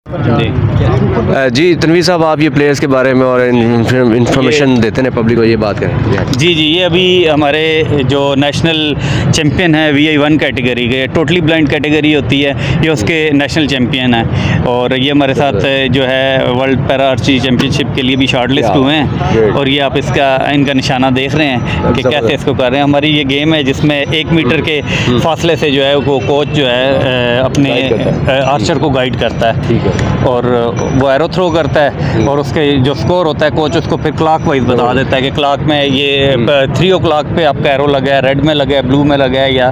जी तनवीर साहब, आप ये प्लेयर्स के बारे में और इंफॉर्मेशन देते हैं पब्लिक को, ये बात करें। जी, ये अभी हमारे जो नेशनल चैम्पियन है VI1 कैटेगरी के, टोटली ब्लाइंड कैटेगरी होती है, ये उसके नेशनल चैम्पियन है और ये हमारे साथ जो है वर्ल्ड पैरा आर्चरी चैम्पियनशिप के लिए भी शॉर्ट लिस्ट हुए हैं और ये आप इनका निशाना देख रहे हैं कि कैसे इसको कर रहे हैं। हमारी ये गेम है जिसमें 1 मीटर के फासले से जो है वो कोच जो है अपने आर्चर को गाइड करता है और वो एरो थ्रो करता है और उसके जो स्कोर होता है कोच उसको फिर क्लॉक वाइज बता देता है कि क्लॉक में ये 3 o'clock पे आपका एरो लगा है, रेड में लगा है, ब्लू में लगा है या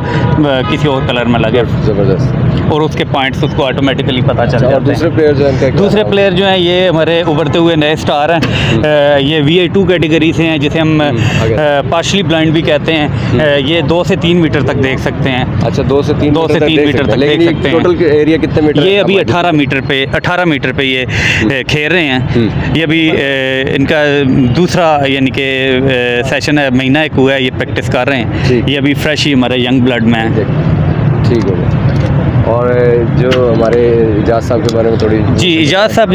किसी और कलर में लगा है। ज़बरदस्त। और उसके पॉइंट्स उसको ऑटोमेटिकली पता चल जाता है। दूसरे प्लेयर जो हैं ये हमारे उभरते हुए नए स्टार हैं, ये VI2 कैटेगरी से हैं जिसे हम पार्शली ब्लाइंड भी कहते हैं। ये 2 से 3 मीटर तक देख सकते हैं। अच्छा, 2 से 3 मीटर तक देख सकते हैं। टोटल एरिया कितने मीटर? ये अभी 18 मीटर पे ये खेल रहे हैं। ये अभी इनका दूसरा यानी कि सेशन है, महीना 1 हुआ है ये प्रैक्टिस कर रहे हैं। ये अभी फ्रेश ही हमारे यंग ब्लड में है। ठीक हो गया। और जो हमारे इजाज़ साहब के बारे में थोड़ी जी, इजाज़ साहब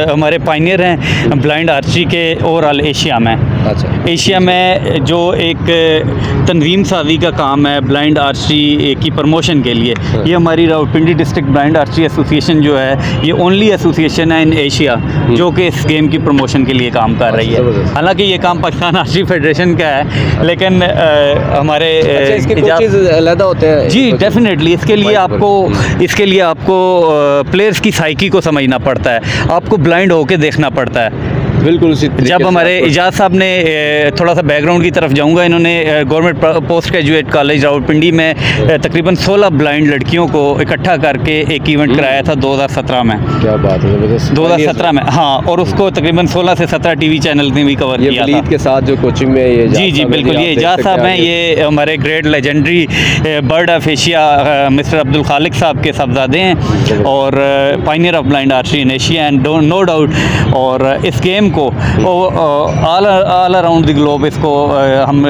हमारे पायनियर हैं ब्लाइंड आर्चरी के ओवरऑल एशिया में। अच्छा, एशिया में जो एक तंजीम साजी का काम है ब्लाइंड आर्चरी की प्रमोशन के लिए, ये हमारी Rawalpindi district blind archery association जो है ये ओनली एसोसिएशन है इन एशिया जो कि इस गेम की प्रमोशन के लिए काम कर रही है। हालांकि ये काम पाकिस्तान आर्चरी फेडरेशन का है लेकिन हमारे अलग होते हैं। जी डेफिनेटली, इसके लिए आपको प्लेयर्स की साइकी को समझना पड़ता है, आपको ब्लाइंड होके देखना पड़ता है। बिल्कुल। जब हमारे इजाज़ साहब ने थोड़ा सा बैकग्राउंड की तरफ जाऊंगा, इन्होंने government post graduate college Rawalpindi में तकरीबन 16 ब्लाइंड लड़कियों को इकट्ठा करके एक इवेंट कराया था 2017 में। क्या बात है, ज़बरदस्त। 2017 में, हाँ, और उसको तकरीबन 16 से 17 टीवी चैनल ने भी कवर किया था। के साथ जो कोचिंग में ये जी बिल्कुल, ये इजाज़ साहब हैं, ये हमारे great legendary bird of Asia mister Abdul Khaliq sahab के साहबजादे हैं और pioneer of blind archery in Asia and no doubt. और इस गेम को ऑल अराउंड द ग्लोब इसको हम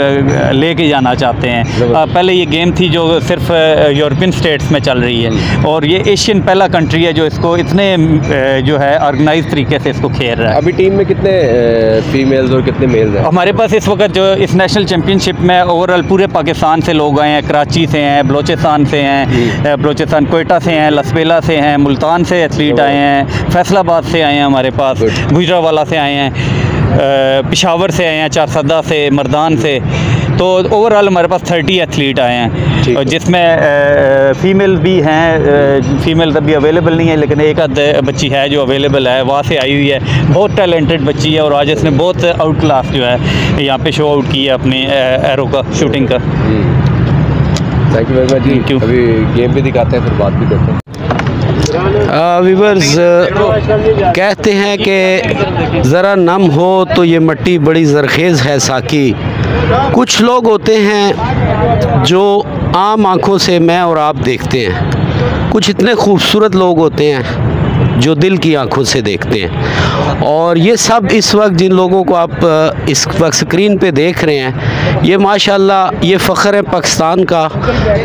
लेके जाना चाहते हैं। पहले ये गेम थी जो सिर्फ यूरोपियन स्टेट्स में चल रही है और ये एशियन पहला कंट्री है जो इसको इतने जो है ऑर्गेनाइज तरीके से इसको खेल रहा है। अभी टीम में कितने फीमेल्स और कितने मेल्स हैं? हमारे पास इस वक्त जो इस नेशनल चैम्पियनशिप में ओवरऑल पूरे पाकिस्तान से लोग आए हैं, कराची से हैं, बलोचिस्तान से हैं, बलोचिस्तान कोयटा से हैं, लसबेला से हैं, मुल्तान से एथलीट आए हैं, फैसलाबाद से आए हैं, हमारे पास गुजरावाला से आए हैं, पेशावर से आए हैं, चारसदा से, मर्दान से। तो ओवरऑल हमारे पास 30 एथलीट आए हैं जिसमें फीमेल भी हैं। फीमेल अभी अवेलेबल नहीं है लेकिन एक आध बच्ची है जो अवेलेबल है, वहाँ से आई हुई है। बहुत टैलेंटेड बच्ची है और आज इसने बहुत आउट क्लास जो है यहाँ पे शो आउट किया अपने एरो का, शूटिंग का। थैंक यू वेरी मच जी। अभी गेम भी दिखाते हैं फिर बात भी करते हैं। वीवर्स कहते हैं कि ज़रा नम हो तो ये मिट्टी बड़ी ज़रखेज़ है साकी। कुछ लोग होते हैं जो आम आँखों से मैं और आप देखते हैं, कुछ इतने खूबसूरत लोग होते हैं जो दिल की आंखों से देखते हैं। और ये सब इस वक्त जिन लोगों को आप इस वक्त स्क्रीन पे देख रहे हैं, ये माशाल्लाह ये फ़ख्र है पाकिस्तान का,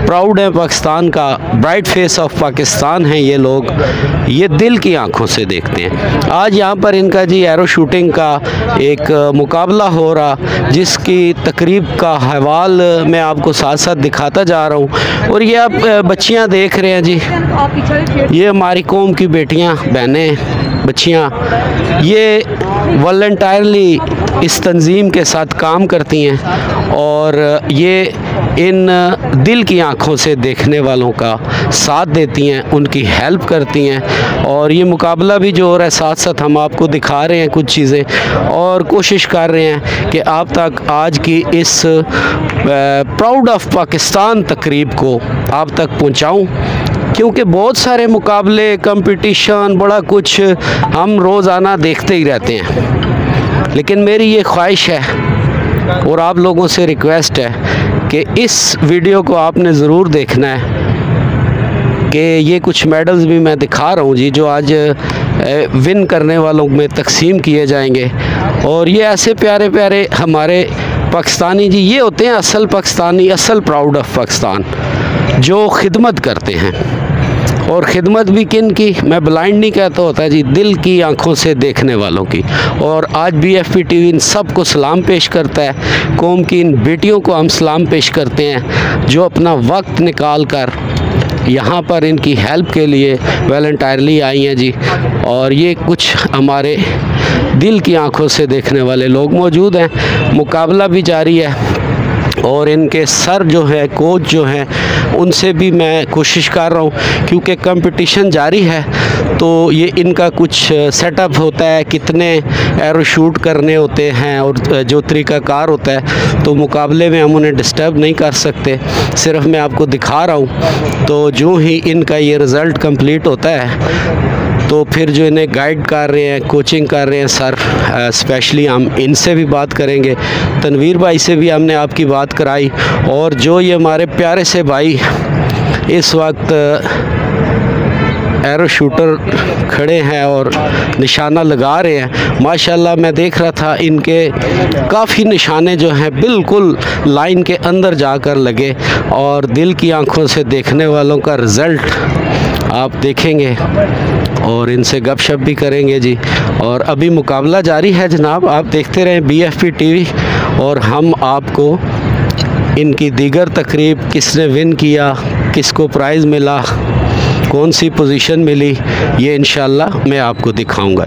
प्राउड है पाकिस्तान का, ब्राइट फेस ऑफ पाकिस्तान है ये लोग, ये दिल की आंखों से देखते हैं। आज यहाँ पर इनका जी एरो शूटिंग का एक मुकाबला हो रहा जिसकी तकरीब का हवाल मैं आपको साथ साथ दिखाता जा रहा हूँ। और ये आप बच्चियाँ देख रहे हैं जी, ये हमारी कौम की बेटियाँ, बहनें, बच्चियाँ, ये वॉलंटियरली इस तंजीम के साथ काम करती हैं और ये इन दिल की आंखों से देखने वालों का साथ देती हैं, उनकी हेल्प करती हैं। और ये मुकाबला भी जो हो रहा है साथ साथ हम आपको दिखा रहे हैं कुछ चीज़ें और कोशिश कर रहे हैं कि आप तक आज की इस प्राउड ऑफ पाकिस्तान तकरीब को आप तक पहुँचाऊँ, क्योंकि बहुत सारे मुकाबले, कंपटीशन, बड़ा कुछ हम रोज़ाना देखते ही रहते हैं। लेकिन मेरी ये ख्वाहिश है और आप लोगों से रिक्वेस्ट है कि इस वीडियो को आपने ज़रूर देखना है कि ये कुछ मेडल्स भी मैं दिखा रहा हूँ जी जो आज विन करने वालों में तकसीम किए जाएंगे। और ये ऐसे प्यारे प्यारे हमारे पाकिस्तानी जी, ये होते हैं असल पाकिस्तानी, असल प्राउड ऑफ पाकिस्तान जो खिदमत करते हैं। और ख़िदमत भी किन की, मैं ब्लाइंड नहीं कहता होता जी, दिल की आंखों से देखने वालों की। और आज BFP TV इन सब को सलाम पेश करता है, कौम की इन बेटियों को हम सलाम पेश करते हैं जो अपना वक्त निकाल कर यहाँ पर इनकी हेल्प के लिए वॉलंटियरली आई हैं जी। और ये कुछ हमारे दिल की आंखों से देखने वाले लोग मौजूद हैं। मुकाबला भी जारी है और इनके सर जो है, कोच जो हैं, उनसे भी मैं कोशिश कर रहा हूँ क्योंकि कंपटीशन जारी है तो ये इनका कुछ सेटअप होता है, कितने एरो शूट करने होते हैं और जो तरीक़ाकार होता है, तो मुकाबले में हम उन्हें डिस्टर्ब नहीं कर सकते, सिर्फ मैं आपको दिखा रहा हूँ। तो जो ही इनका ये रिज़ल्ट कंप्लीट होता है तो फिर जो इन्हें गाइड कर रहे हैं, कोचिंग कर रहे हैं सर, स्पेशली हम इनसे भी बात करेंगे, तनवीर भाई से भी हमने आपकी बात कराई। और जो ये हमारे प्यारे से भाई इस वक्त एरो शूटर खड़े हैं और निशाना लगा रहे हैं, माशाल्लाह मैं देख रहा था इनके काफ़ी निशाने जो हैं बिल्कुल लाइन के अंदर जाकर लगे और दिल की आंखों से देखने वालों का रिज़ल्ट आप देखेंगे और इनसे गपशप भी करेंगे जी। और अभी मुकाबला जारी है जनाब, आप देखते रहें BFP TV और हम आपको इनकी दीगर तकरीब, किसने विन किया, किसको प्राइज़ मिला, कौन सी पोजीशन मिली, ये इंशाल्लाह मैं आपको दिखाऊंगा।